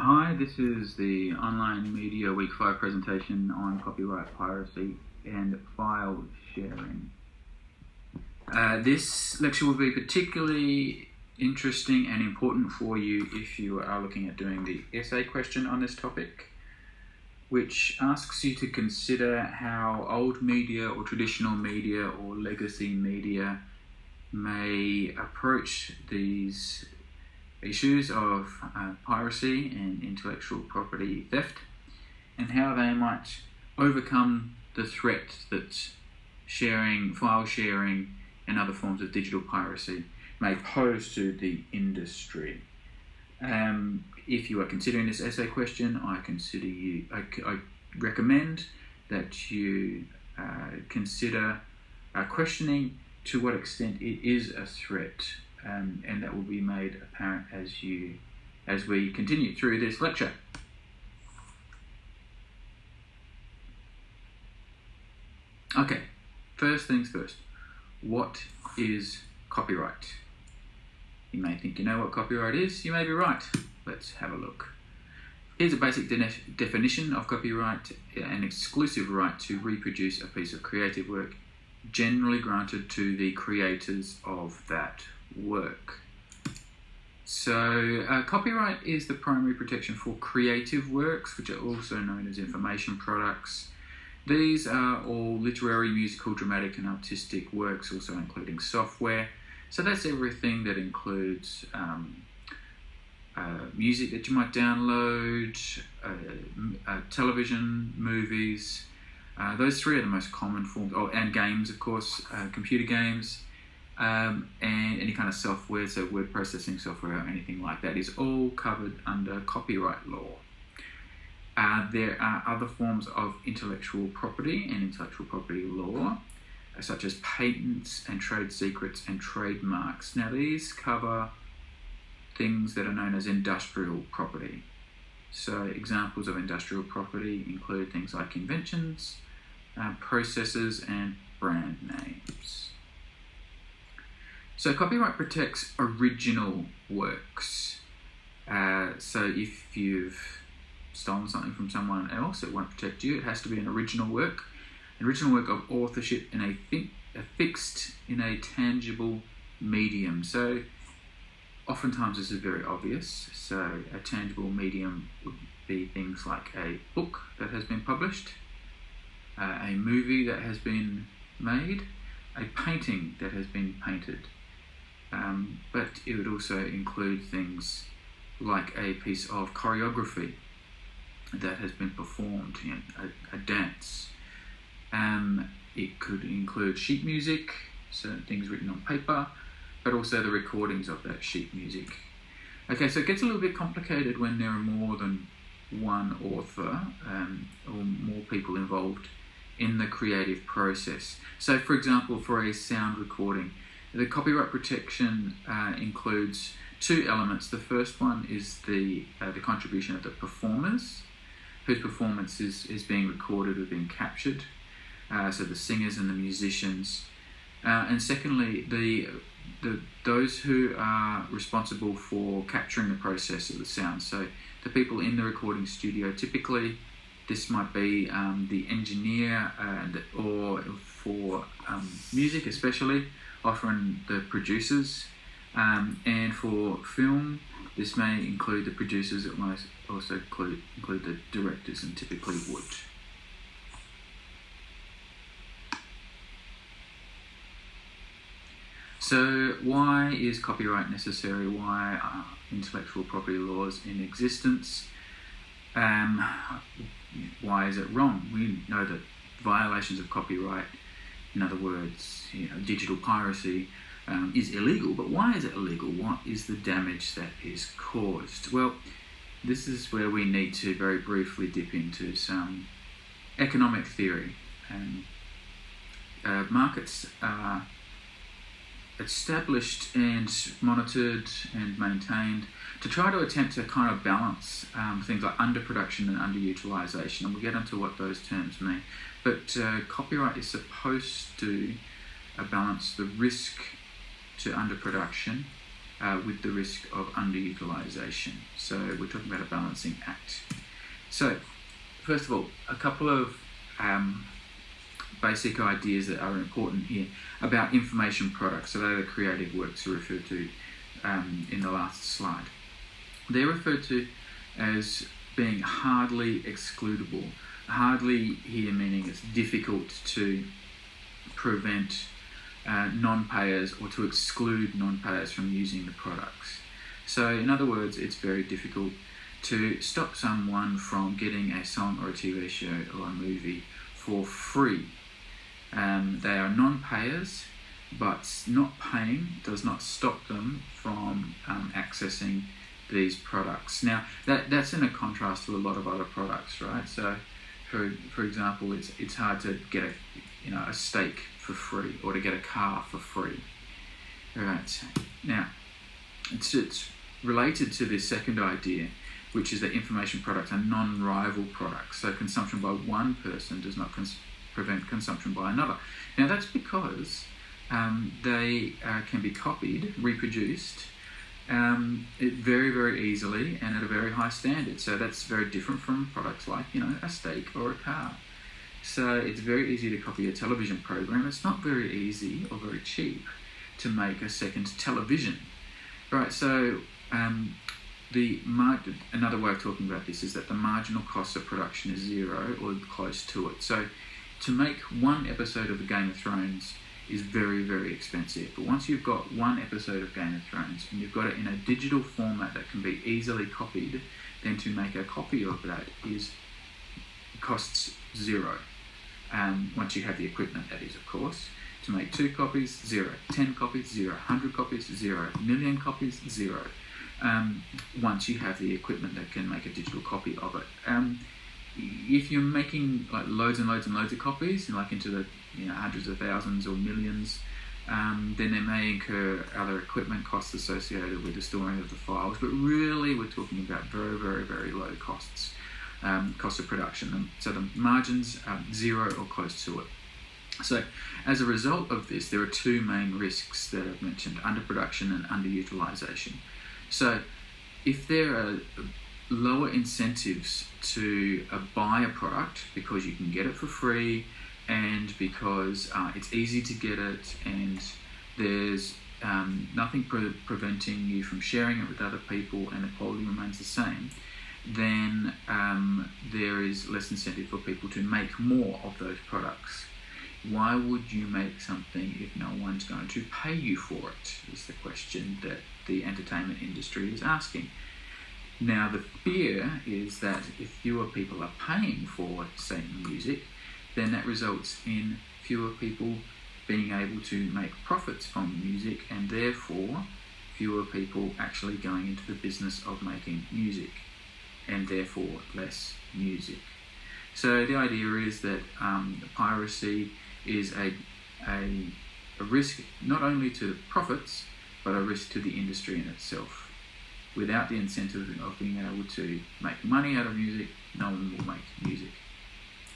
Hi, this is the Online Media Week 5 presentation on copyright piracy and file sharing. This lecture will be particularly interesting and important for you if you are looking at doing the essay question on this topic, which asks you to consider how old media or traditional media or legacy media may approach these issues of piracy and intellectual property theft, and how they might overcome the threat that file sharing and other forms of digital piracy may pose to the industry. If you are considering this essay question, I recommend that you consider questioning to what extent it is a threat, and that will be made apparent as we continue through this lecture. Okay, first things first. What is copyright? You may think you know what copyright is. You may be right. Let's have a look. Here's a basic definition of copyright: an exclusive right to reproduce a piece of creative work, generally granted to the creators of that work. So copyright is the primary protection for creative works, which are also known as information products. These are all literary, musical, dramatic and artistic works, also including software. So that's everything that includes music that you might download, television, movies. Those three are the most common forms, and games, of course, computer games, and any kind of software, so word processing software or anything like that is all covered under copyright law. There are other forms of intellectual property and intellectual property law, such as patents and trade secrets and trademarks. Now these cover things that are known as industrial property. So examples of industrial property include things like inventions, processes and brand names. So copyright protects original works. So if you've stolen something from someone else, it won't protect you. It has to be an original work of authorship in a fixed, in a tangible medium. So oftentimes this is very obvious. So a tangible medium would be things like a book that has been published, a movie that has been made, a painting that has been painted. But it would also include things like a piece of choreography that has been performed, a dance. It could include sheet music, certain things written on paper, but also the recordings of that sheet music. Okay, so it gets a little bit complicated when there are more than one author or more people involved in the creative process. So for example, for a sound recording, the copyright protection includes two elements. The first one is the contribution of the performers, whose performance is being recorded or being captured, so the singers and the musicians. And secondly, those who are responsible for capturing the process of the sound. So the people in the recording studio, typically this might be the engineer, or for music especially, often the producers, and for film this may include the producers. It might also include the directors, and typically would. So why is copyright necessary? Why are intellectual property laws in existence? Why is it wrong? We know that violations of copyright, in other words, digital piracy, is illegal. But why is it illegal? What is the damage that is caused? Well, this is where we need to very briefly dip into some economic theory. Markets are established and monitored and maintained to try to attempt to kind of balance things like underproduction and underutilization, and we'll get into what those terms mean. But copyright is supposed to balance the risk to underproduction with the risk of underutilisation. So we're talking about a balancing act. So first of all, a couple of basic ideas that are important here about information products. So they're the creative works referred to in the last slide. They're referred to as being hardly excludable. Hardly here meaning it's difficult to prevent non-payers or to exclude non-payers from using the products. So in other words, it's very difficult to stop someone from getting a song or a TV show or a movie for free. They are non-payers, but not paying does not stop them from accessing these products. Now, that's in a contrast to a lot of other products, right? So, for example, it's hard to get a steak for free or to get a car for free. Right. Now, it's related to this second idea, which is that information products are non-rival products. So consumption by one person does not prevent consumption by another. Now, that's because they can be copied, reproduced, very, very easily and at a very high standard. So that's very different from products like, a steak or a car. So it's very easy to copy a television program. It's not very easy or very cheap to make a second television. Right, so another way of talking about this is that the marginal cost of production is zero or close to it. So to make one episode of Game of Thrones is very, very expensive. But once you've got one episode of Game of Thrones and you've got it in a digital format that can be easily copied, then to make a copy of that costs zero. Once you have the equipment, that is, of course. To make 2 copies, 0. 10 copies, 0. 100 copies, 0. 1,000,000 copies, 0. Once you have the equipment that can make a digital copy of it. If you're making like loads and loads and loads of copies, like into the hundreds of thousands or millions, then they may incur other equipment costs associated with the storing of the files. But really, we're talking about very, very, very low costs, cost of production. And so the margins are zero or close to it. So as a result of this, there are 2 main risks that I've mentioned: underproduction and underutilization. So if there are lower incentives to buy a product because you can get it for free and because it's easy to get it and there's nothing preventing you from sharing it with other people and the quality remains the same, then there is less incentive for people to make more of those products. Why would you make something if no one's going to pay you for it, is the question that the entertainment industry is asking. Now, the fear is that if fewer people are paying for, say, music, then that results in fewer people being able to make profits from music and therefore fewer people actually going into the business of making music and therefore less music. So the idea is that piracy is a risk not only to profits but a risk to the industry in itself. Without the incentive of being able to make money out of music, no one will make music.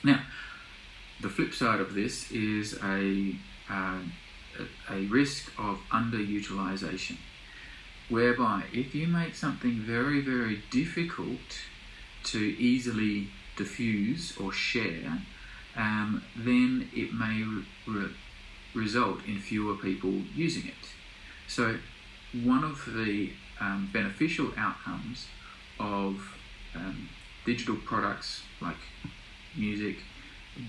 Now, the flip side of this is a risk of underutilization, whereby if you make something very, very difficult to easily diffuse or share, then it may result in fewer people using it. So one of the beneficial outcomes of digital products like music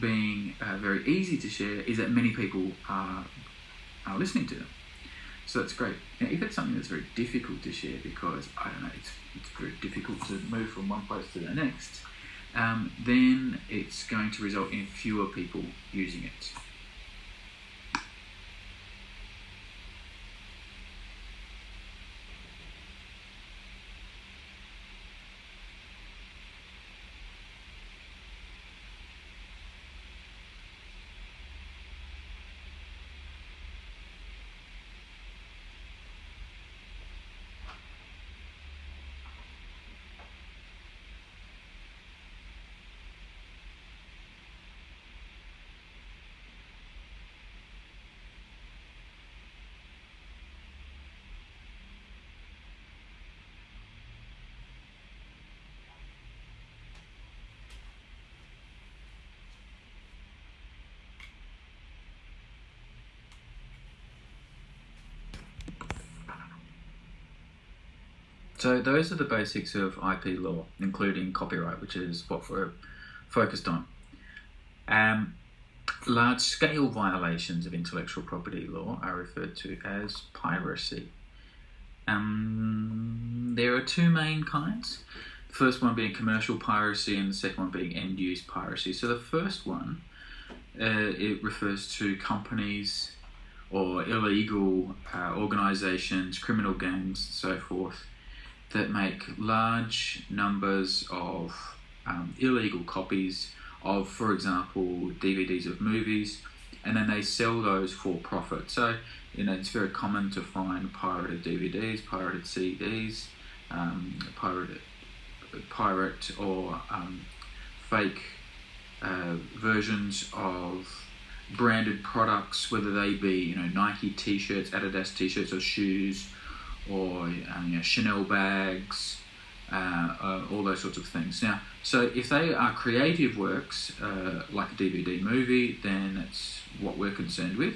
being very easy to share is that many people are listening to them. So that's great. Now, if it's something that's very difficult to share because, it's very difficult to move from one place to the next, then it's going to result in fewer people using it. So those are the basics of IP law, including copyright, which is what we're focused on. Large-scale violations of intellectual property law are referred to as piracy. There are two main kinds. The first one being commercial piracy and the second one being end-use piracy. So the first one, it refers to companies or illegal organisations, criminal gangs, and so forth, that make large numbers of illegal copies of, for example, DVDs of movies, and then they sell those for profit. So, it's very common to find pirated DVDs, pirated CDs, pirate or fake versions of branded products, whether they be Nike T-shirts, Adidas T-shirts, or shoes, or Chanel bags, all those sorts of things. Now, so if they are creative works, like a DVD movie, then that's what we're concerned with.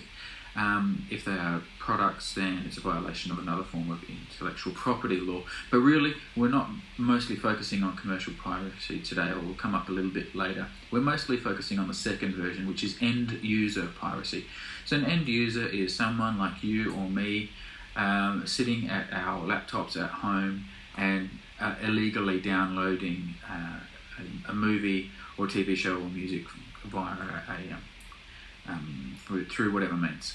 If they are products, then it's a violation of another form of intellectual property law. But really, we're not mostly focusing on commercial piracy today, or we'll come up a little bit later. We're mostly focusing on the second version, which is end-user piracy. So an end user is someone like you or me, sitting at our laptops at home and illegally downloading a movie or TV show or music via through whatever means.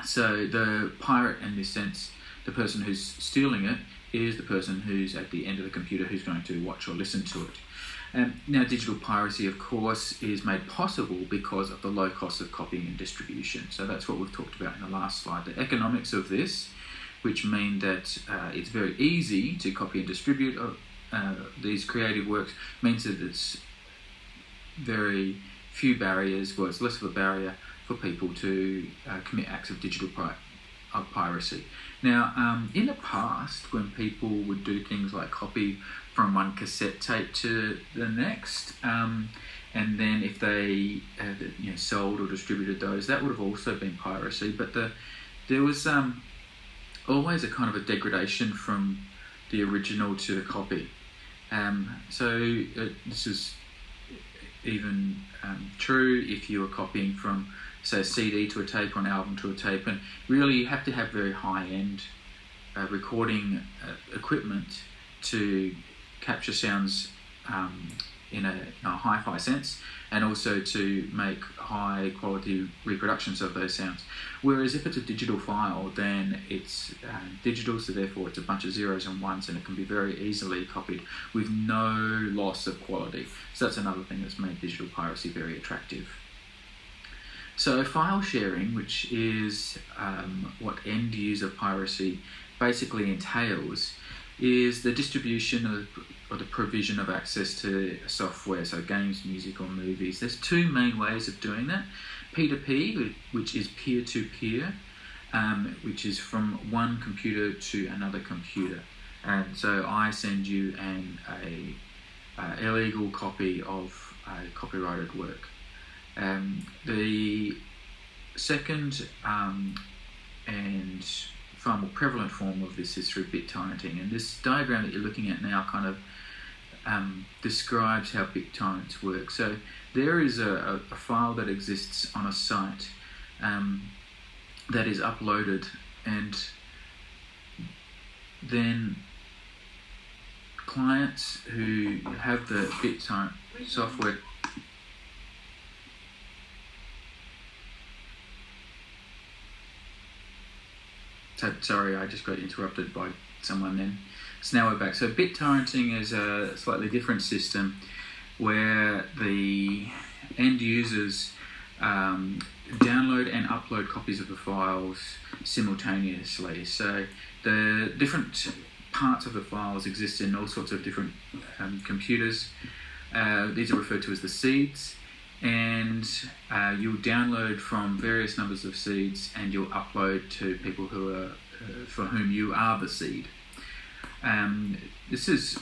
So the pirate, in this sense, the person who's stealing it, is the person who's at the end of the computer who's going to watch or listen to it. Now, digital piracy, of course, is made possible because of the low cost of copying and distribution. So that's what we've talked about in the last slide. The economics of this, which mean that it's very easy to copy and distribute these creative works, means that it's very few barriers, well, it's less of a barrier for people to commit acts of digital piracy. Now, in the past, when people would do things like copy from one cassette tape to the next, and then if they sold or distributed those, that would have also been piracy. But there was always a kind of a degradation from the original to the copy. This is even true if you were copying from, say, a CD to a tape or an album to a tape. And really, you have to have very high-end recording equipment to capture sounds in a hi-fi sense, and also to make high-quality reproductions of those sounds. Whereas if it's a digital file, then it's digital, so therefore it's a bunch of zeros and ones, and it can be very easily copied with no loss of quality. So that's another thing that's made digital piracy very attractive. So file sharing, which is what end-user piracy basically entails, is the distribution or the provision of access to software, so games, music, or movies. There's two main ways of doing that. P2P, which is peer-to-peer, which is from one computer to another computer. And so I send you an illegal copy of a copyrighted work. The second and far more prevalent form of this is through BitTorrenting, and this diagram that you're looking at now kind of describes how BitTorrents work. So there is a file that exists on a site that is uploaded, and then clients who have the BitTorrent software sorry, I just got interrupted by someone then. So now we're back. So BitTorrenting is a slightly different system where the end users download and upload copies of the files simultaneously. So the different parts of the files exist in all sorts of different computers. These are referred to as the seeds. And you'll download from various numbers of seeds, and you'll upload to people who are for whom you are the seed. This is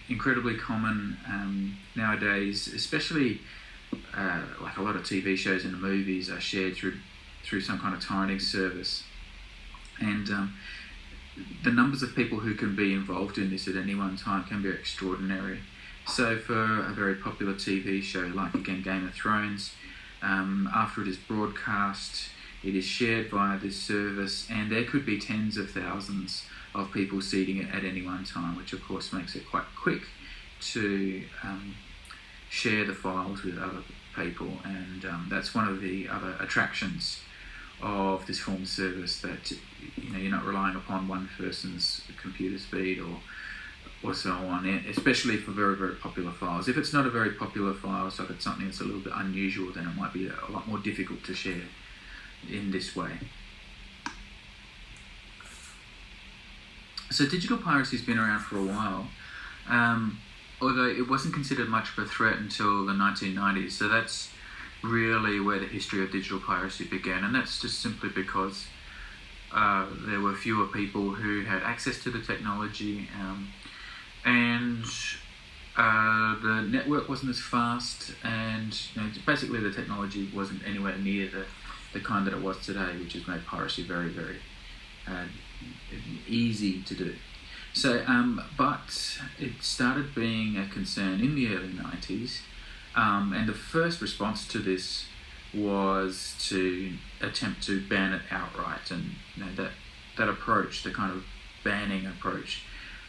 incredibly common nowadays, especially like a lot of TV shows and movies are shared through some kind of torrenting service. And the numbers of people who can be involved in this at any one time can be extraordinary. So for a very popular TV show like, again, Game of Thrones, after it is broadcast, it is shared via this service, and there could be tens of thousands of people seeing it at any one time, which of course makes it quite quick to share the files with other people, and that's one of the other attractions of this form of service, that you're not relying upon one person's computer speed or so on, especially for very, very popular files. If it's not a very popular file, so if it's something that's a little bit unusual, then it might be a lot more difficult to share in this way. So digital piracy has been around for a while, although it wasn't considered much of a threat until the 1990s. So that's really where the history of digital piracy began, and that's just simply because there were fewer people who had access to the technology, and the network wasn't as fast, and basically the technology wasn't anywhere near the kind that it was today, which has made piracy very, very easy to do. So, but it started being a concern in the early 90s, and the first response to this was to attempt to ban it outright, and that approach, the kind of banning approach,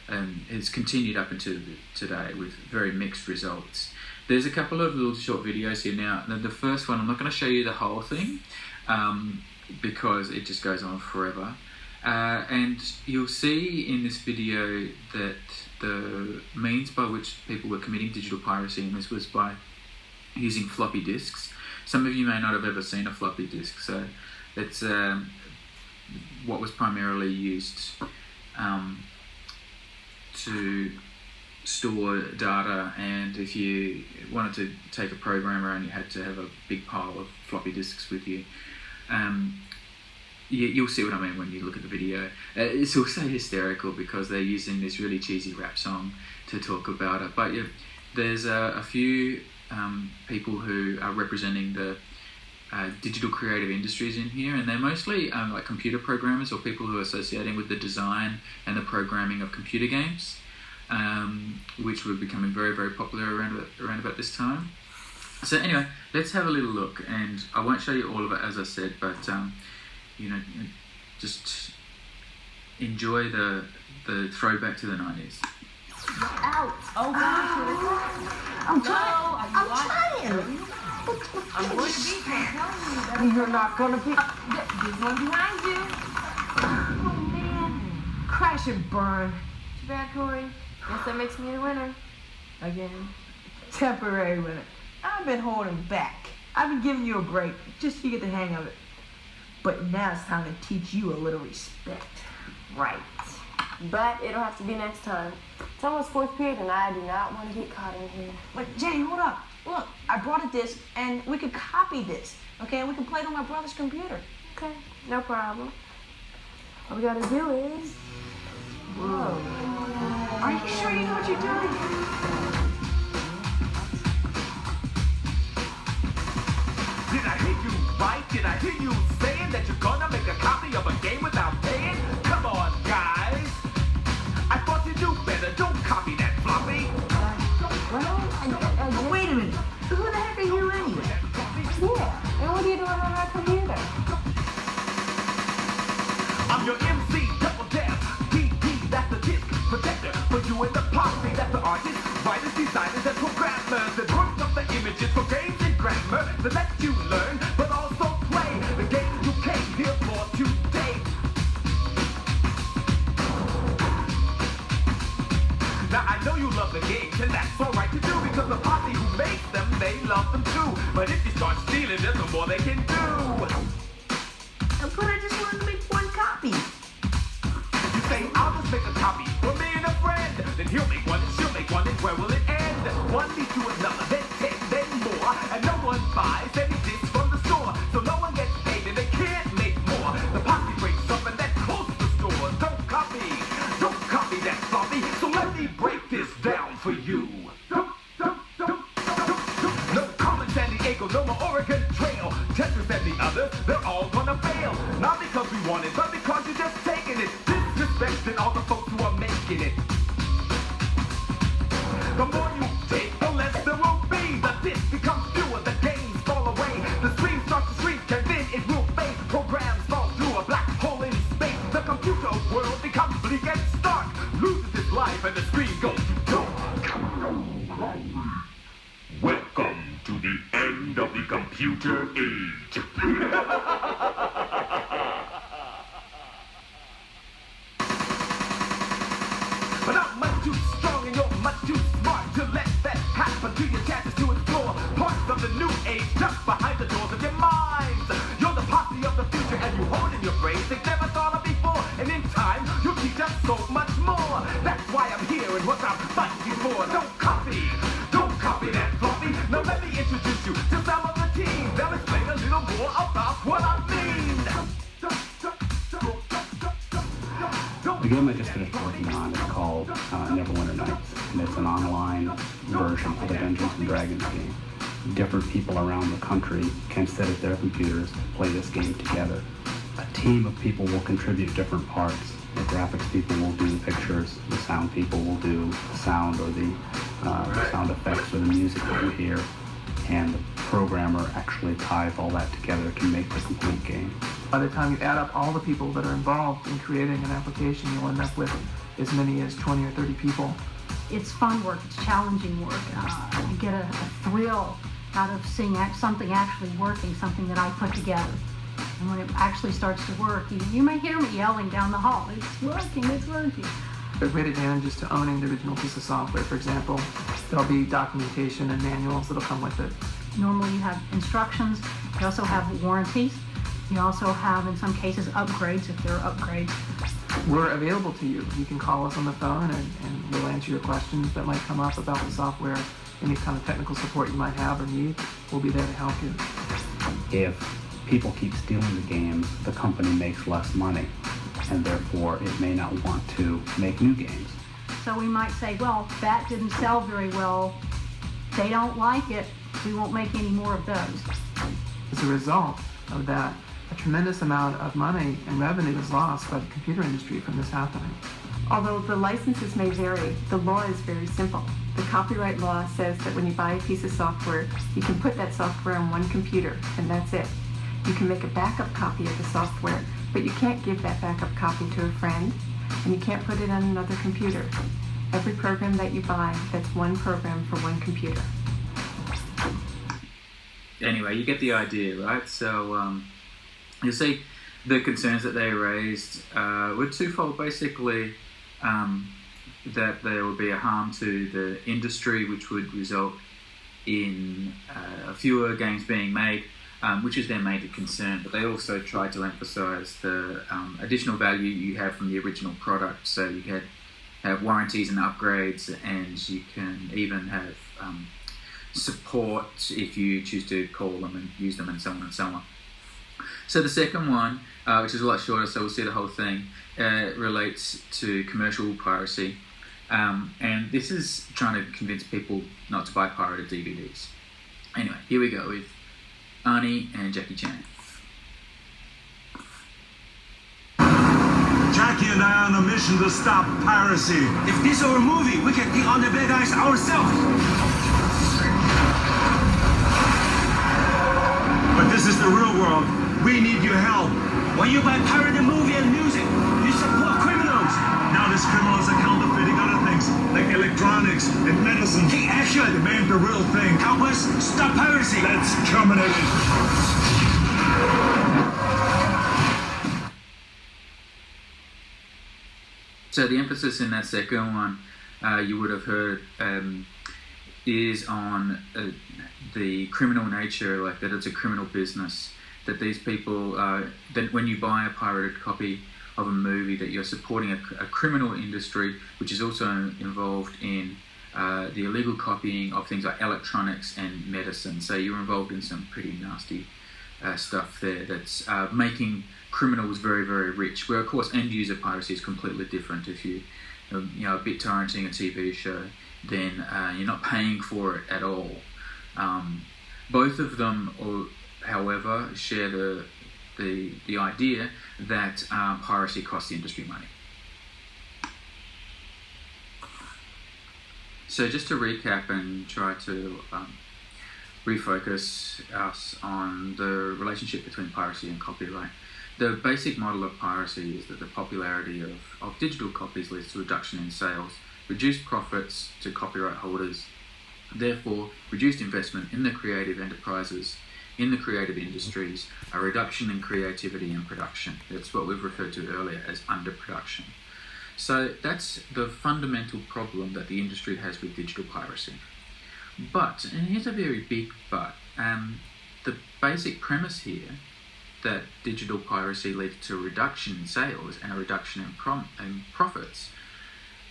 has continued up until today with very mixed results. There's a couple of little short videos here now. The first one, I'm not going to show you the whole thing because it just goes on forever. And you'll see in this video that the means by which people were committing digital piracy, and this was by using floppy disks. Some of you may not have ever seen a floppy disk, so it's what was primarily used to store data, and if you wanted to take a program around, you had to have a big pile of floppy disks with you. You'll see what I mean when you look at the video. It's also hysterical because they're using this really cheesy rap song to talk about it. But there's a few people who are representing the digital creative industries in here, and they're mostly like computer programmers or people who are associating with the design and the programming of computer games, which were becoming very, very popular around about this time. So anyway, let's have a little look, and I won't show you all of it, as I said, but just enjoy the throwback to the 90s. Out! Oh gosh! I'm trying. I'm going to beat you. I'm telling you that. You're not gonna be. There's one behind you. Oh man! Crash and burn. Too bad, Corey. Guess that makes me the winner. Again. Temporary winner. I've been holding back. I've been giving you a break just so you get the hang of it. But now it's time to teach you a little respect. Right. But it'll have to be next time. It's almost fourth period and I do not want to get caught in here. But Jenny, hold up. Look, I brought a disc and we could copy this. Okay, and we can play it on my brother's computer. Okay, no problem. All we gotta do is... Whoa. Are you sure you know what you're doing? Did I hear you right? Did I hear you saying that you're gonna make a copy of a game without paying? Come on, guys. I thought you knew better. Don't copy that floppy. Wait a minute. Who the heck are you anyway? Yeah, and what are you doing on my computer? I'm your MC, double dab. DD, that's the disc protector. For you and the posse, that's the artists, writers, designers, and programmers that work up the images for games and grammar that let you learn, but also play the game you came here for today. Now I know you love the games, and that's alright to do, because the posse who makes them, they love them too. But if you start stealing, there's no more they can do. But I just wanted to make one copy. You say, I'll just make a copy for me and a friend. Then he'll make one and she'll make one, and where will it end? One leads to another, then 10, then more. And no one buys any discs from the store. So no one gets paid and they can't make more. The posse breaks up and that closes the store. Don't copy that floppy. So let me break this down for you. No Carmen, San Diego, no more Oregon Trail. Texas and the others, they're all gonna fail. Not because we want it, but because you're just taking it. Disrespect his life and the screen goes, welcome to the end of the computer age. But I'm much too strong and you're much too smart to let that happen to your chances to explore parts of the new age just behind the doors of your minds. You're the posse of the future and you hold in your brains they've never thought of before. And in time, you'll teach us so much more. That's why I'm here and what I'm fighting for. Don't copy that floppy. Now let me introduce you to some of the team. They'll explain a little more about what I mean. The game I just finished working on is called Neverwinter Nights, and it's an online version of a Dungeons & Dragons game. Different people around the country can sit at their computers and play this game together. A team of people will contribute different parts. The graphics people will do the pictures, the sound people will do the sound or the sound effects or the music that you hear, and the programmer actually ties all that together to make the complete game. By the time you add up all the people that are involved in creating an application, you'll end up with as many as 20 or 30 people. It's fun work, it's challenging work. You get a thrill out of seeing something actually working, something that I put together. And when it actually starts to work, you may hear me yelling down the hall, it's working, it's working. There are great advantages to owning the original piece of software. For example, there'll be documentation and manuals that'll come with it. Normally you have instructions, you also have warranties, you also have, in some cases, upgrades if there are upgrades. We're available to you. You can call us on the phone and we'll answer your questions that might come up about the software. Any kind of technical support you might have or need, we'll be there to help you. If people keep stealing the games, the company makes less money, and therefore it may not want to make new games. So we might say, well, that didn't sell very well, they don't like it, we won't make any more of those. As a result of that, a tremendous amount of money and revenue is lost by the computer industry from this happening. Although the licenses may vary, the law is very simple. The copyright law says that when you buy a piece of software, you can put that software on one computer, and that's it. You can make a backup copy of the software, but you can't give that backup copy to a friend, and you can't put it on another computer. Every program that you buy, that's one program for one computer. Anyway, you get the idea, right? So you'll see the concerns that they raised were twofold. Basically, that there would be a harm to the industry, which would result in fewer games being made, which is their major concern. But they also tried to emphasise the additional value you have from the original product. So you can have warranties and upgrades, and you can even have support if you choose to call them and use them, and so on and so on. So the second one, which is a lot shorter, so we'll see the whole thing, relates to commercial piracy. And this is trying to convince people not to buy pirated DVDs. Anyway, here we go with Arnie and Jackie Chan. Jackie and I are on a mission to stop piracy. If this were a movie, we could be on the bad guys ourselves. But this is the real world. We need your help. When you buy pirated movie and music, you support criminals. Now these criminals are counterfeiting other things, like electronics and medicine. Take action. Demand the real thing. Help us stop piracy. Let's terminate it. So the emphasis in that second one, you would have heard, is on the criminal nature, like that it's a criminal business, that these people, that when you buy a pirated copy of a movie, that you're supporting a criminal industry, which is also involved in the illegal copying of things like electronics and medicine. So you're involved in some pretty nasty stuff there that's making criminals very, very rich, where of course end user piracy is completely different. If you know, a bit torrenting a TV show, then you're not paying for it at all. Both of them, however, share the idea that piracy costs the industry money. So just to recap and try to refocus us on the relationship between piracy and copyright. The basic model of piracy is that the popularity of digital copies leads to reduction in sales, reduced profits to copyright holders, therefore reduced investment in the creative enterprises, in the creative industries, a reduction in creativity and production. That's what we've referred to earlier as underproduction. So that's the fundamental problem that the industry has with digital piracy. But, and here's a very big but, the basic premise here that digital piracy leads to a reduction in sales and a reduction in profits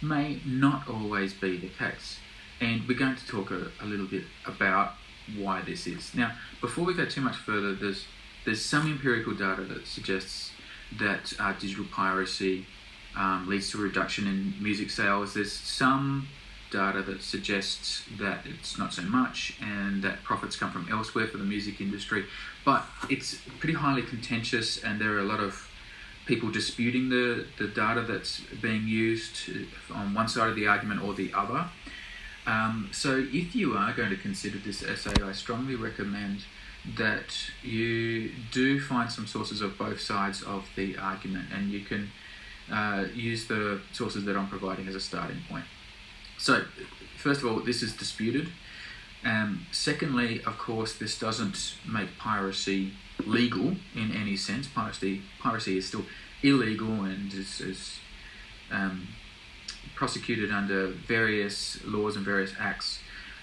may not always be the case. And we're going to talk a little bit about why this is. Now, before we go too much further, there's some empirical data that suggests that digital piracy leads to a reduction in music sales. There's some data that suggests that it's not so much and that profits come from elsewhere for the music industry, but it's pretty highly contentious and there are a lot of people disputing the data that's being used on one side of the argument or the other. So if you are going to consider this essay, I strongly recommend that you do find some sources of both sides of the argument, and you can use the sources that I'm providing as a starting point. So, first of all, this is disputed. Secondly, of course, this doesn't make piracy legal in any sense. Piracy is still illegal and is prosecuted under various laws and various acts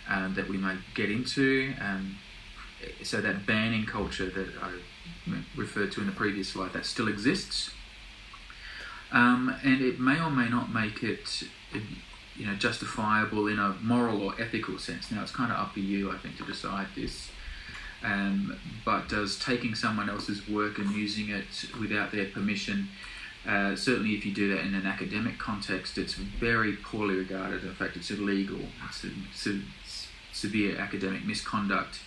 that we may get into. So that banning culture that I referred to in the previous slide, that still exists. And it may or may not make it justifiable in a moral or ethical sense. Now, it's kind of up to you, I think, to decide this. But does taking someone else's work and using it without their permission, certainly if you do that in an academic context, it's very poorly regarded. In fact, it's illegal. It's severe academic misconduct.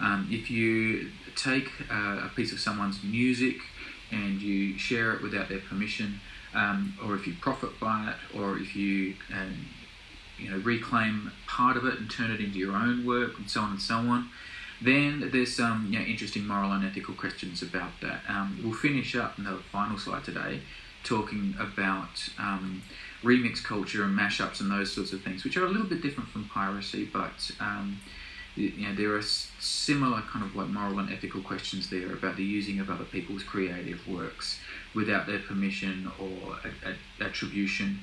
If you take a piece of someone's music and you share it without their permission, or if you profit by it, or if you reclaim part of it and turn it into your own work, and so on, then there's some interesting moral and ethical questions about that. We'll finish up in the final slide today talking about remix culture and mashups and those sorts of things, which are a little bit different from piracy, but there are similar kind of like moral and ethical questions there about the using of other people's creative works without their permission or attribution,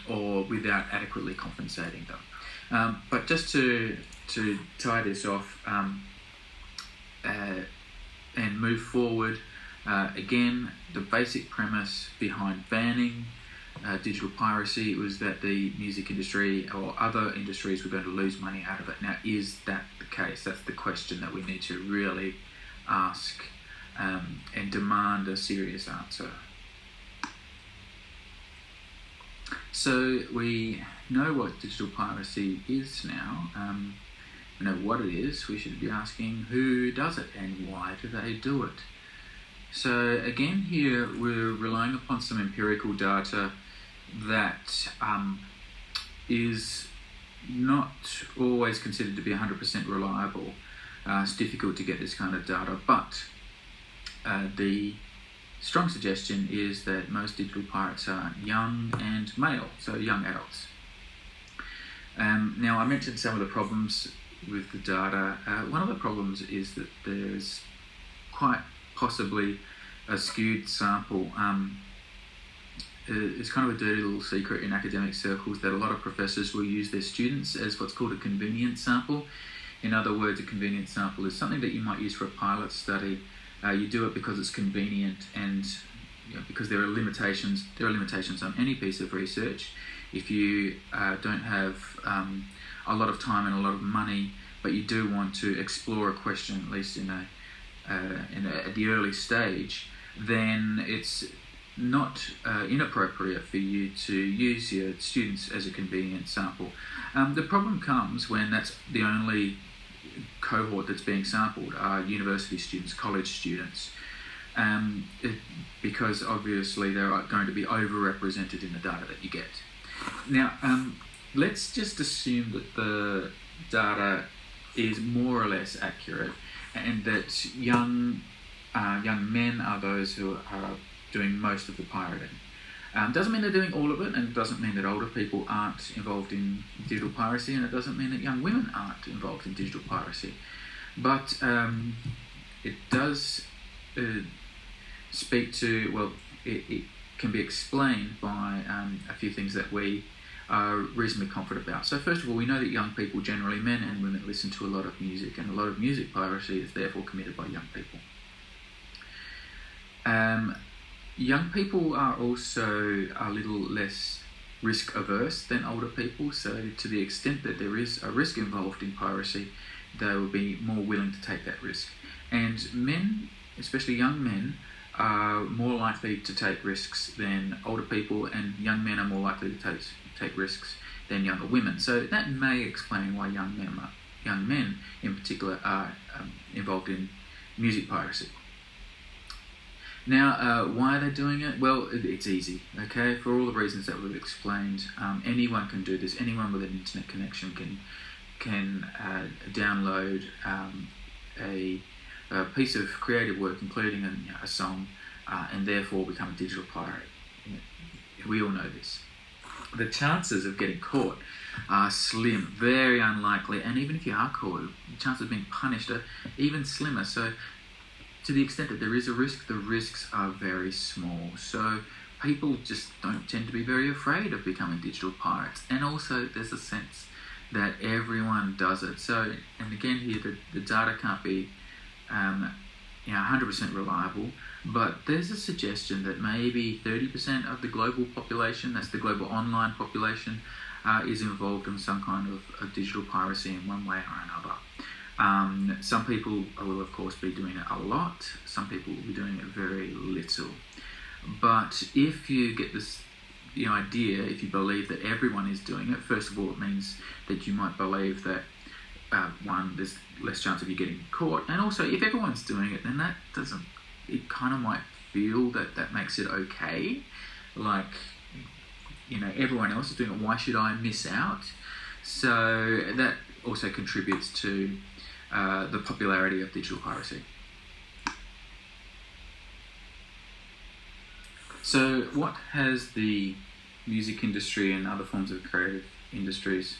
or without adequately compensating them. But just to tie this off and move forward, again, the basic premise behind banning digital piracy was that the music industry or other industries were going to lose money out of it. Now, is that the case? That's the question that we need to really ask and demand a serious answer. So we know what digital piracy is now. We know what it is. We should be asking who does it and why do they do it. So again, here we're relying upon some empirical data that is not always considered to be 100% reliable. It's difficult to get this kind of data, but the strong suggestion is that most digital pirates are young and male, so young adults. Now, I mentioned some of the problems with the data. One of the problems is that there's quite possibly a skewed sample. It's kind of a dirty little secret in academic circles that a lot of professors will use their students as what's called a convenience sample. In other words, a convenience sample is something that you might use for a pilot study. You do it because it's convenient and because there are limitations. There are limitations on any piece of research. If you don't have a lot of time and a lot of money, but you do want to explore a question, at least at the early stage, then it's not inappropriate for you to use your students as a convenient sample. The problem comes when that's the only cohort that's being sampled are university students, college students, because obviously they're going to be overrepresented in the data that you get. Now, let's just assume that the data is more or less accurate and that young young men are those who are doing most of the pirating. Doesn't mean they're doing all of it, and it doesn't mean that older people aren't involved in digital piracy, and it doesn't mean that young women aren't involved in digital piracy. But it does speak to, well, it can be explained by a few things that we are reasonably confident about. So first of all, we know that young people, generally men and women, listen to a lot of music, and a lot of music piracy is therefore committed by young people. Young people are also a little less risk averse than older people, so to the extent that there is a risk involved in piracy, they will be more willing to take that risk. And men, especially young men, are more likely to take risks than older people, and young men are more likely to take risks than younger women. So that may explain why young men in particular are involved in music piracy. Now, why are they doing it? Well, it's easy, okay? For all the reasons that we've explained, anyone can do this. Anyone with an internet connection can download a piece of creative work, including a song, and therefore become a digital pirate. We all know this. The chances of getting caught are slim, very unlikely, and even if you are caught, the chances of being punished are even slimmer. So to the extent that there is a risk, the risks are very small. So people just don't tend to be very afraid of becoming digital pirates. And also there's a sense that everyone does it. So, and again here, the data can't be 100% reliable, but there's a suggestion that maybe 30% of the global population, that's the global online population, is involved in some kind of digital piracy in one way or another. Some people will of course be doing it a lot, some people will be doing it very little. But if you get the idea, if you believe that everyone is doing it, first of all it means that you might believe that one, there's less chance of you getting caught, and also if everyone's doing it, then it kind of might feel that makes it okay, like, everyone else is doing it, why should I miss out? So that also contributes to the popularity of digital piracy. So what has the music industry and other forms of creative industries,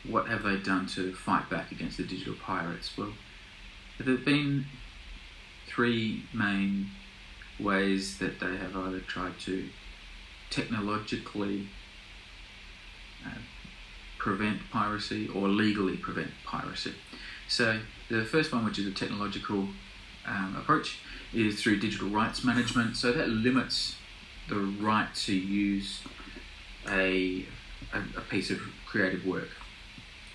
what have they done to fight back against the digital pirates? Well, there have been three main ways that they have either tried to technologically prevent piracy or legally prevent piracy. So the first one, which is a technological approach, is through digital rights management. So that limits the right to use a piece of creative work.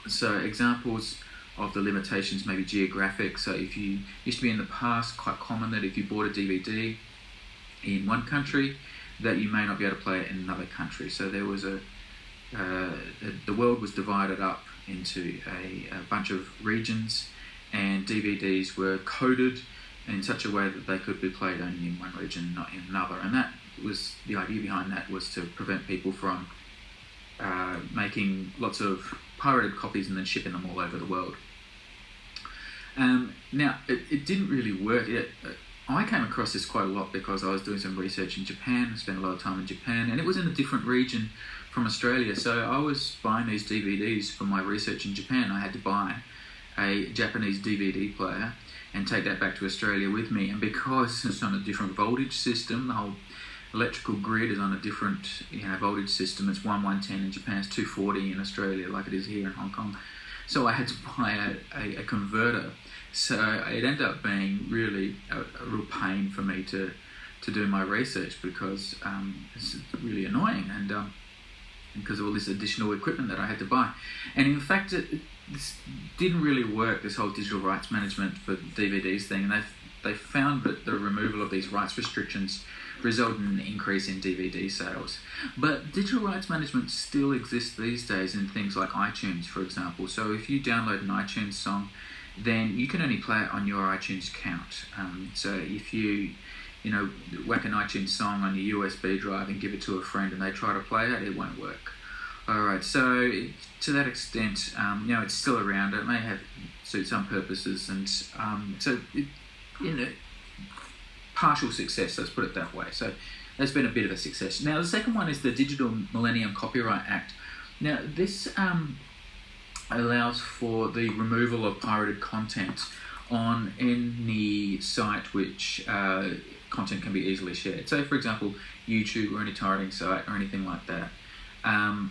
So examples of the limitations may be geographic. So if you used to be in the past quite common that if you bought a DVD in one country, that you may not be able to play it in another country. So there was the world was divided up into a bunch of regions, and DVDs were coded in such a way that they could be played only in one region, not in another. And that was the idea behind that, was to prevent people from making lots of pirated copies and then shipping them all over the world. Now, it didn't really work. I came across this quite a lot because I was doing some research in Japan. I spent a lot of time in Japan, and it was in a different region from Australia. So I was buying these DVDs for my research in Japan. I had to buy a Japanese DVD player and take that back to Australia with me. And because it's on a different voltage system, the whole electrical grid is on a different voltage system. It's 110 in Japan, it's 240 in Australia, like it is here in Hong Kong. So I had to buy a converter. So it ended up being really a real pain for me to do my research, because it's really annoying, and because of all this additional equipment that I had to buy. And in fact, this didn't really work, this whole digital rights management for DVDs thing, and they found that the removal of these rights restrictions resulted in an increase in DVD sales. But digital rights management still exists these days in things like iTunes, for example. So if you download an iTunes song, then you can only play it on your iTunes account. So if you whack an iTunes song on your USB drive and give it to a friend and they try to play it, it won't work. Alright, so to that extent, it's still around. It may have suit some purposes, and so it partial success, let's put it that way. So that's been a bit of a success. Now, the second one is the Digital Millennium Copyright Act. Now, this allows for the removal of pirated content on any site which content can be easily shared. So, for example, YouTube or any pirating site or anything like that. And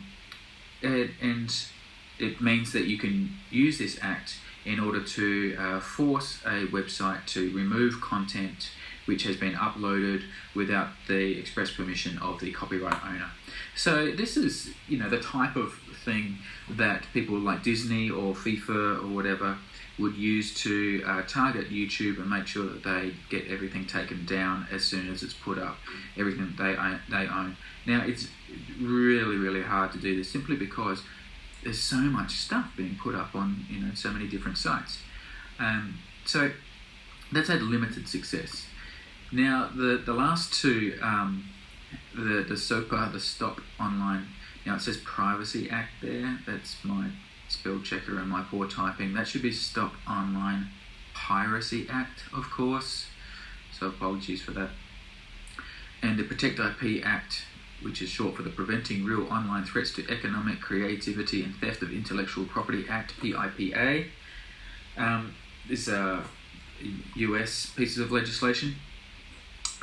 it means that you can use this act in order to force a website to remove content which has been uploaded without the express permission of the copyright owner. So this is, the type of thing that people like Disney or FIFA or whatever would use to target YouTube and make sure that they get everything taken down as soon as it's put up, everything that they own. Now, it's really, really hard to do this simply because there's so much stuff being put up on, so many different sites. So that's had limited success. Now, the last two, the SOPA, the Stop Online, now it says Privacy Act there. That's my spell checker and my poor typing. That should be Stop Online Piracy Act, of course. So apologies for that. And the Protect IP Act, which is short for the Preventing Real Online Threats to Economic Creativity and Theft of Intellectual Property Act, PIPA. This is a US pieces of legislation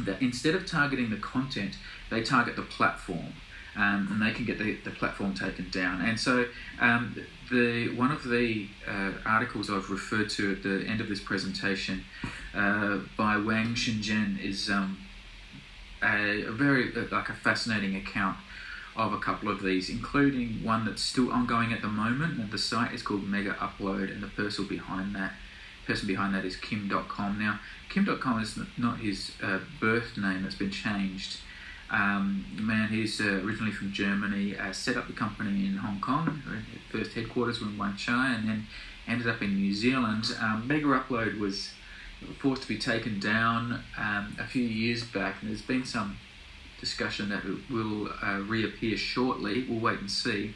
that instead of targeting the content, they target the platform, and they can get the platform taken down. And so one of the articles I've referred to at the end of this presentation by Wang Xinjian is a very fascinating account of a couple of these, including one that's still ongoing at the moment, and the site is called Mega Upload, and the person behind that is Kim.com. Now, Kim.com is not his birth name, that's been changed. He's originally from Germany, set up the company in Hong Kong. First headquarters were in Wan Chai, and then ended up in New Zealand. Mega Upload was forced to be taken down a few years back, and there's been some discussion that it will reappear shortly. We'll wait and see.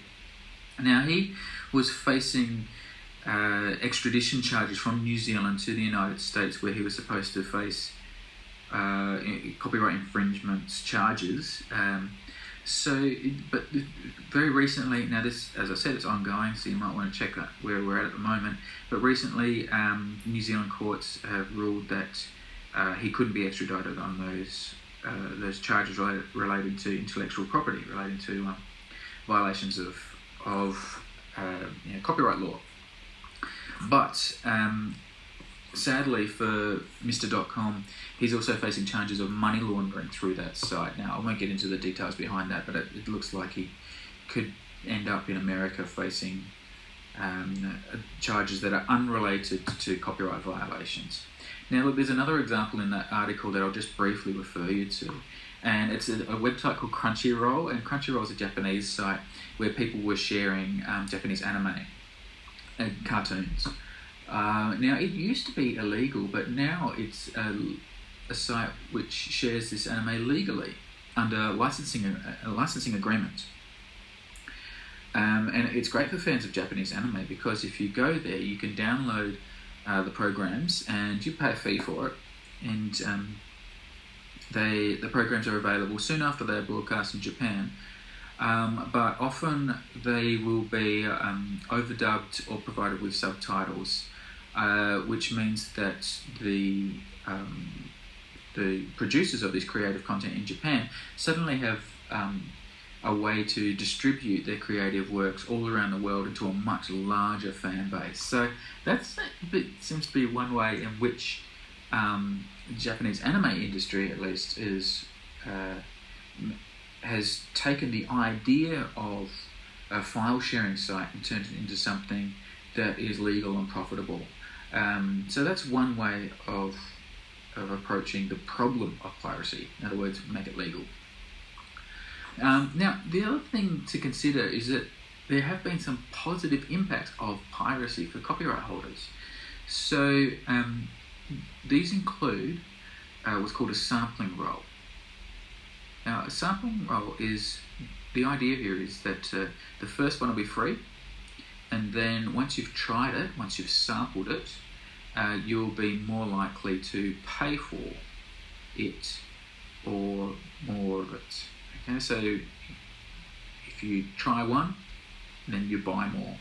Now, he was facing extradition charges from New Zealand to the United States, where he was supposed to face copyright infringements charges. But very recently, now this, as I said, it's ongoing, so you might want to check out where we're at the moment. But recently, New Zealand courts have ruled that he couldn't be extradited on those charges related to intellectual property, relating to violations of copyright law. But sadly for Mr.com, he's also facing charges of money laundering through that site. Now, I won't get into the details behind that, but it looks like he could end up in America facing charges that are unrelated to copyright violations. Now, look, there's another example in that article that I'll just briefly refer you to, and it's a website called Crunchyroll, and Crunchyroll is a Japanese site where people were sharing Japanese anime and cartoons. Now, it used to be illegal, but now it's a site which shares this anime legally under a licensing agreement. And it's great for fans of Japanese anime, because if you go there, you can download the programs and you pay a fee for it, and the programs are available soon after they're broadcast in Japan. But often they will be overdubbed or provided with subtitles, which means that the producers of this creative content in Japan suddenly have a way to distribute their creative works all around the world into a much larger fan base. So seems to be one way in which the Japanese anime industry, at least, has taken the idea of a file sharing site and turned it into something that is legal and profitable. So that's one way of approaching the problem of piracy. In other words, make it legal. Now, the other thing to consider is that there have been some positive impacts of piracy for copyright holders. So these include what's called a sampling role. Now, a sampling role is, the idea here is that the first one will be free, and then once you've tried it, once you've sampled it, you'll be more likely to pay for it or more of it. Okay, so if you try one, then you buy more.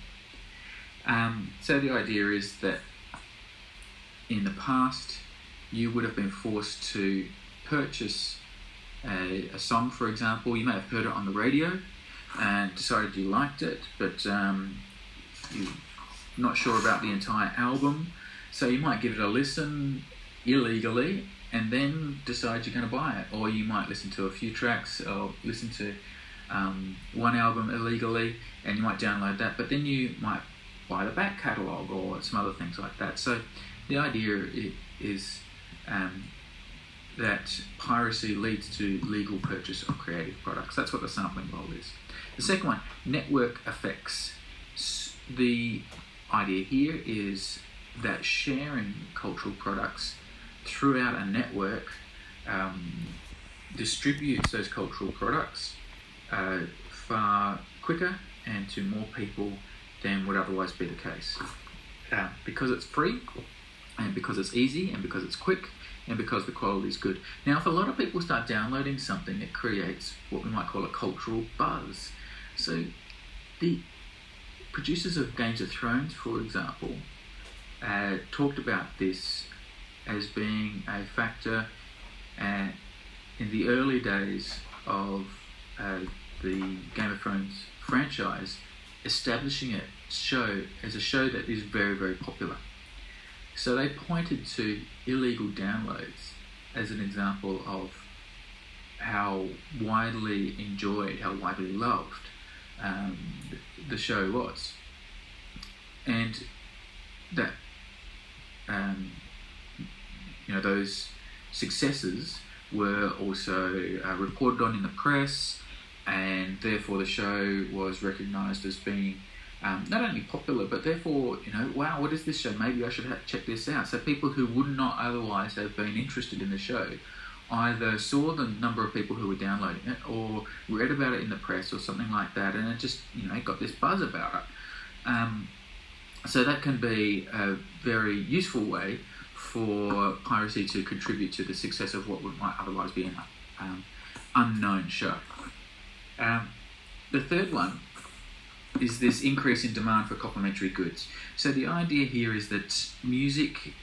So the idea is that in the past, you would have been forced to purchase a song, for example. You may have heard it on the radio and decided you liked it, but you're not sure about the entire album, so you might give it a listen illegally and then decide you're going to buy it. Or you might listen to a few tracks or listen to one album illegally, and you might download that, but then you might buy the back catalogue or some other things like that. So the idea is that piracy leads to legal purchase of creative products. That's what the sampling role is. The second one, network effects. The idea here is that sharing cultural products throughout a network distributes those cultural products far quicker and to more people than would otherwise be the case. Because it's free, and because it's easy, and because it's quick, and because the quality is good. Now, if a lot of people start downloading something, it creates what we might call a cultural buzz. So the producers of Games of Thrones, for example, talked about this as being a factor in the early days of the Game of Thrones franchise, establishing it as a show that is very, very popular. So they pointed to illegal downloads as an example of how widely enjoyed, how widely loved the show was. And that, those successes were also reported on in the press, and therefore the show was recognised as being not only popular, but therefore, wow, what is this show? Maybe I should check this out. So people who would not otherwise have been interested in the show either saw the number of people who were downloading it or read about it in the press or something like that, and it just, got this buzz about it. So that can be a very useful way for piracy to contribute to the success of what might otherwise be an unknown show. The third one is this increase in demand for complementary goods. So the idea here is that music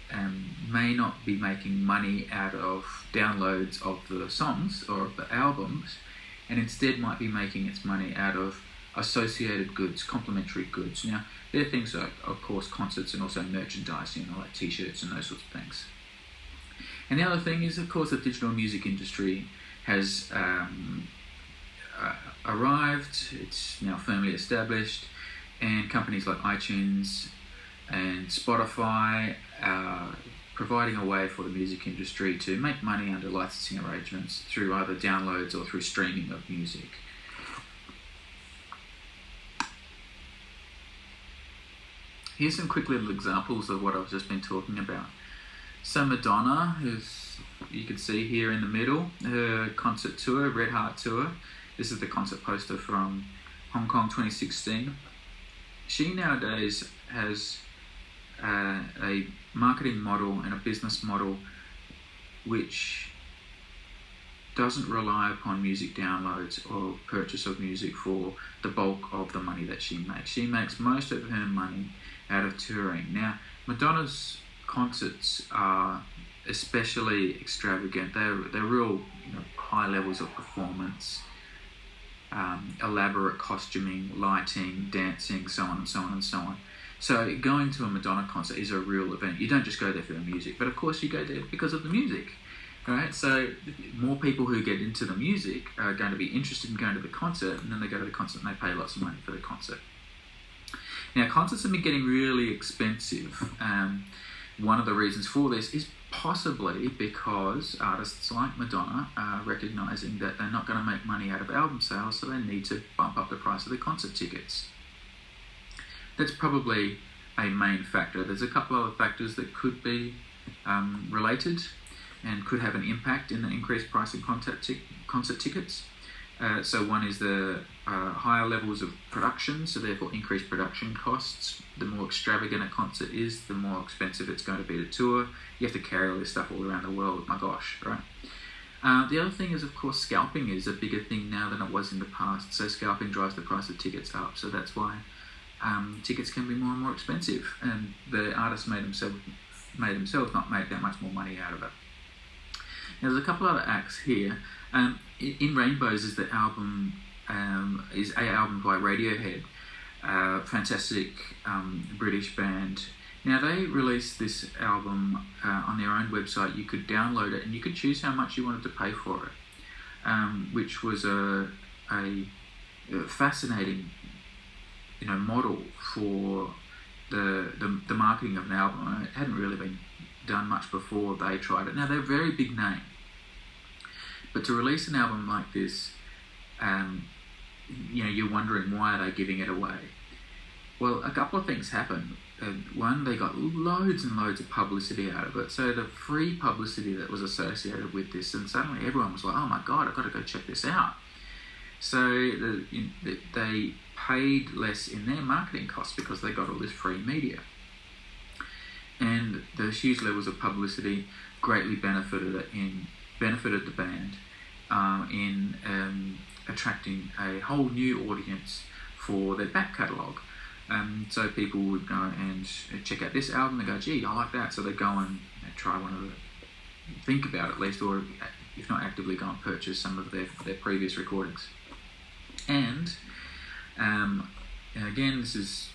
may not be making money out of downloads of the songs or of the albums, and instead might be making its money out of associated goods, complementary goods. Now, there are things like, of course, concerts and also merchandise, like t-shirts and those sorts of things. And the other thing is, of course, the digital music industry has arrived. It's now firmly established, and companies like iTunes and Spotify are providing a way for the music industry to make money under licensing arrangements through either downloads or through streaming of music. Here's some quick little examples of what I've just been talking about. So Madonna, who's you can see here in the middle, her concert tour, Red Heart Tour. This is the concert poster from Hong Kong 2016. She nowadays has a marketing model and a business model which doesn't rely upon music downloads or purchase of music for the bulk of the money that she makes. She makes most of her money out of touring. Now, Madonna's concerts are especially extravagant. They're real high levels of performance, elaborate costuming, lighting, dancing, so on and so on and so on. So going to a Madonna concert is a real event. You don't just go there for the music, but of course you go there because of the music, right? So more people who get into the music are going to be interested in going to the concert, and then they go to the concert and they pay lots of money for the concert. Now, concerts have been getting really expensive. One of the reasons for this is possibly because artists like Madonna are recognising that they're not going to make money out of album sales, so they need to bump up the price of their concert tickets. That's probably a main factor. There's a couple other factors that could be related and could have an impact in the increased price of concert tickets. So one is the higher levels of production, so therefore increased production costs. The more extravagant a concert is, the more expensive it's going to be to tour. You have to carry all this stuff all around the world. My gosh, right? The other thing is, of course, scalping is a bigger thing now than it was in the past. So scalping drives the price of tickets up. So that's why tickets can be more and more expensive, and the artists made themselves not make that much more money out of it. Now, there's a couple other acts here. In Rainbows is the album, is a album by Radiohead, fantastic British band. Now, they released this album on their own website. You could download it and you could choose how much you wanted to pay for it, which was a fascinating, model for the marketing of an album. It hadn't really been done much before they tried it. Now, they're a very big name, but to release an album like this, you're wondering, why are they giving it away? Well, a couple of things happened. One, they got loads and loads of publicity out of it. So the free publicity that was associated with this, and suddenly everyone was like, oh my God, I've got to go check this out. So they paid less in their marketing costs because they got all this free media. And the huge levels of publicity greatly benefited the band in attracting a whole new audience for their back catalogue. So people would go and check out this album and go, gee, I like that. So they'd go and try one of the, think about it at least, or if not actively go and purchase some of their previous recordings. And again, this is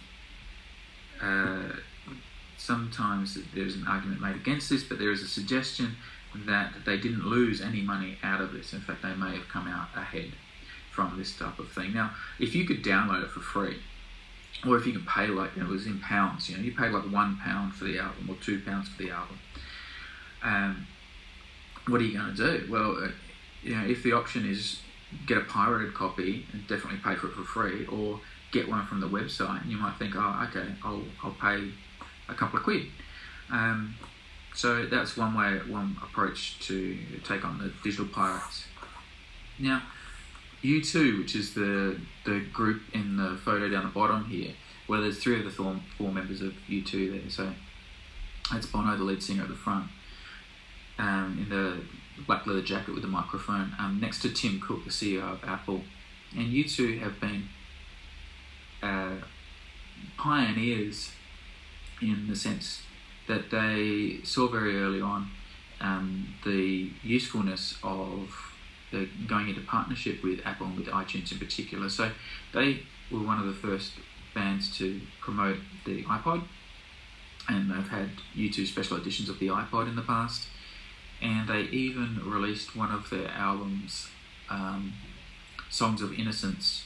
sometimes there's an argument made against this, but there is a suggestion that they didn't lose any money out of this. In fact, they may have come out ahead from this type of thing. Now, if you could download it for free, or if you can pay it was in pounds, you paid like £1 for the album or £2 for the album. What are you going to do? Well, if the option is get a pirated copy and definitely pay for it for free, or get one from the website, and you might think, oh, okay, I'll pay a couple of quid. So that's one approach to take on the digital pirates. Now, U2, which is the group in the photo down the bottom here, where there's three of the four members of U2 there. So that's Bono, the lead singer, at the front, in the black leather jacket with the microphone, next to Tim Cook, the CEO of Apple. And U2 have been pioneers in the sense that they saw very early on the usefulness of going into partnership with Apple and with iTunes in particular. So they were one of the first bands to promote the iPod, and they've had U2 special editions of the iPod in the past, and they even released one of their albums, Songs of Innocence,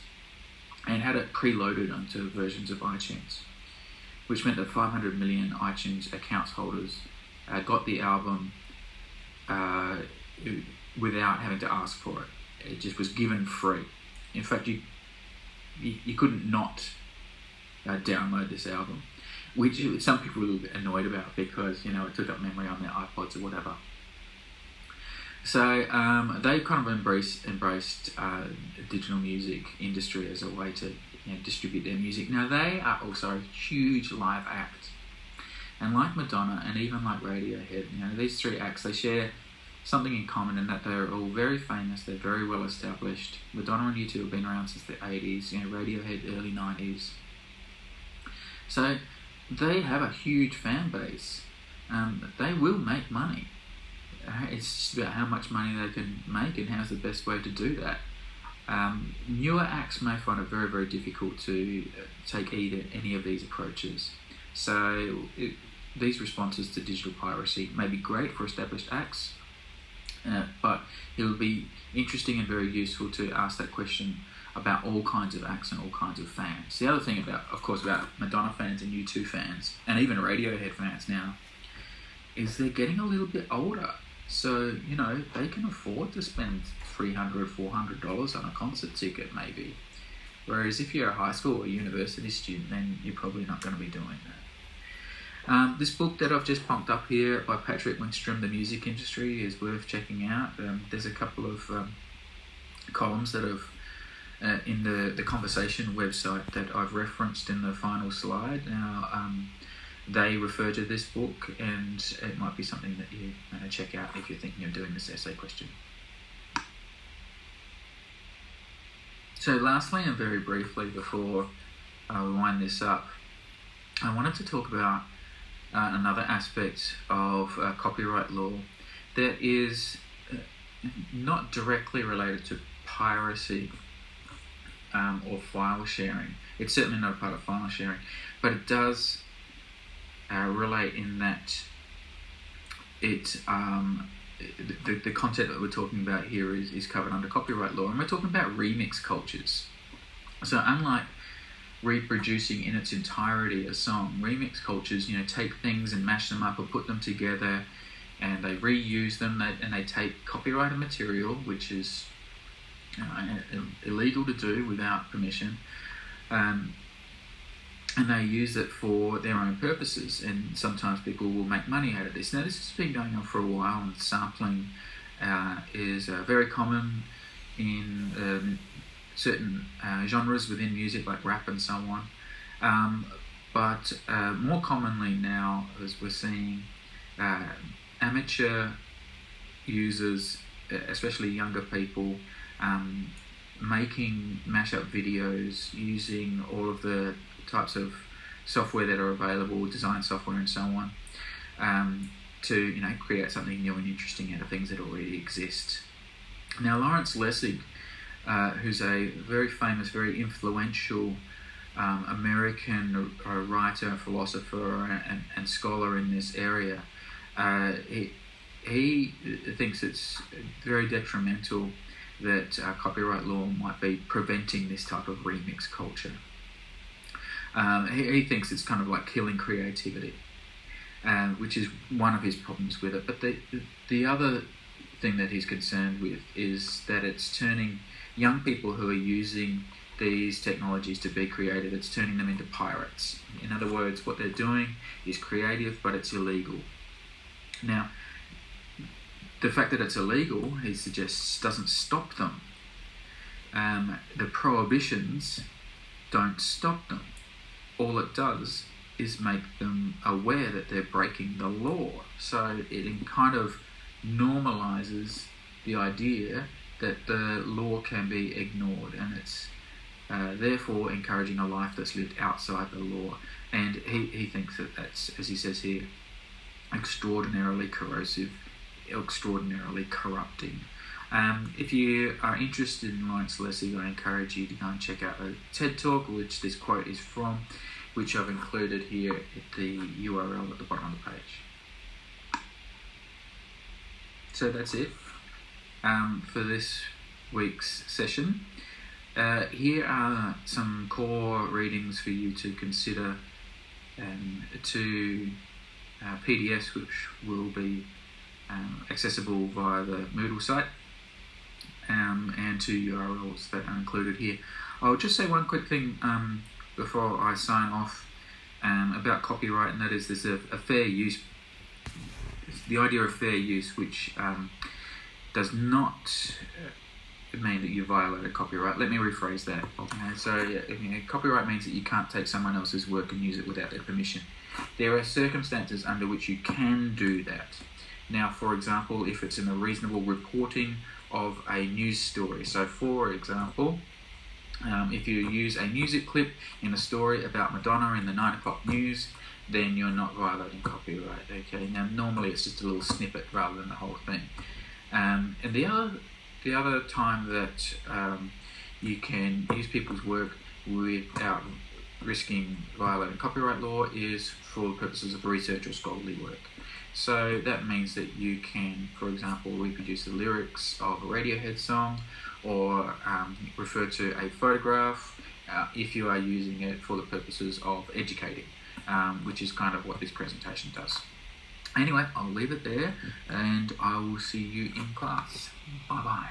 and had it preloaded onto versions of iTunes, which meant that 500 million iTunes accounts holders got the album without having to ask for it. It just was given free. In fact, you couldn't not download this album, which some people were a little bit annoyed about because it took up memory on their iPods or whatever. So they kind of embraced the digital music industry as a way to distribute their music. Now, they are also a huge live act, and like Madonna and even like Radiohead, these three acts, they share something in common in that they're all very famous, they're very well established. Madonna and U2 have been around since the 80s, Radiohead early 90s. So they have a huge fan base. They will make money. It's just about how much money they can make and how's the best way to do that. Newer acts may find it very, very difficult to take any of these approaches. So these responses to digital piracy may be great for established acts, but it'll be interesting and very useful to ask that question about all kinds of acts and all kinds of fans. The other thing about Madonna fans and U2 fans, and even Radiohead fans now, is they're getting a little bit older. So, they can afford to spend $300, $400 on a concert ticket maybe. Whereas if you're a high school or university student, then you're probably not going to be doing that. This book that I've just pumped up here by Patrick Lindstrom, The Music Industry, is worth checking out. There's a couple of columns that have in the conversation website that I've referenced in the final slide. Now, they refer to this book, and it might be something that you check out if you're thinking of doing this essay question. So lastly, and very briefly before we wind this up, I wanted to talk about another aspect of copyright law that is not directly related to piracy or file sharing. It's certainly not a part of file sharing, but it does relate in that it the concept that we're talking about here is covered under copyright law, and we're talking about remix cultures. So unlike reproducing in its entirety a song, remix cultures, take things and mash them up or put them together, and they reuse them, and they take copyrighted material, which is illegal to do without permission, and they use it for their own purposes, and sometimes people will make money out of this. Now, this has been going on for a while, and sampling is very common in certain genres within music, like rap and so on. But more commonly now, as we're seeing amateur users, especially younger people, making mashup videos using all of the types of software that are available, design software and so on, to create something new and interesting out of things that already exist. Now, Lawrence Lessig, who's a very famous, very influential American writer, philosopher, and scholar in this area, he thinks it's very detrimental that copyright law might be preventing this type of remix culture. He thinks it's kind of like killing creativity, which is one of his problems with it. But the other thing that he's concerned with is that it's turning young people who are using these technologies to be creative, it's turning them into pirates. In other words, what they're doing is creative, but it's illegal. Now, the fact that it's illegal, he suggests, doesn't stop them. The prohibitions don't stop them. All it does is make them aware that they're breaking the law. So it kind of normalizes the idea that the law can be ignored, and it's therefore encouraging a life that's lived outside the law. And he thinks that that's, as he says here, extraordinarily corrosive, extraordinarily corrupting. If you are interested in Lawrence Lessig, I encourage you to go and check out the TED Talk, which this quote is from, which I've included here at the URL at the bottom of the page. So that's it for this week's session. Here are some core readings for you to consider, to PDFs which will be accessible via the Moodle site, and to URLs that are included here. I'll just say one quick thing before I sign off about copyright, and that is there's a fair use, the idea of fair use, which does not mean that you violated copyright. Let me rephrase that. So copyright means that you can't take someone else's work and use it without their permission. There are circumstances under which you can do that. Now, for example, if it's in a reasonable reporting of a news story. So, for example, if you use a music clip in a story about Madonna in the 9 o'clock news, then you're not violating copyright. Okay. Now, normally it's just a little snippet rather than the whole thing. And the other time that you can use people's work without risking violating copyright law is for purposes of research or scholarly work. So that means that you can, for example, reproduce the lyrics of a Radiohead song, or refer to a photograph if you are using it for the purposes of educating, which is kind of what this presentation does. Anyway, I'll leave it there, and I will see you in class. Bye-bye.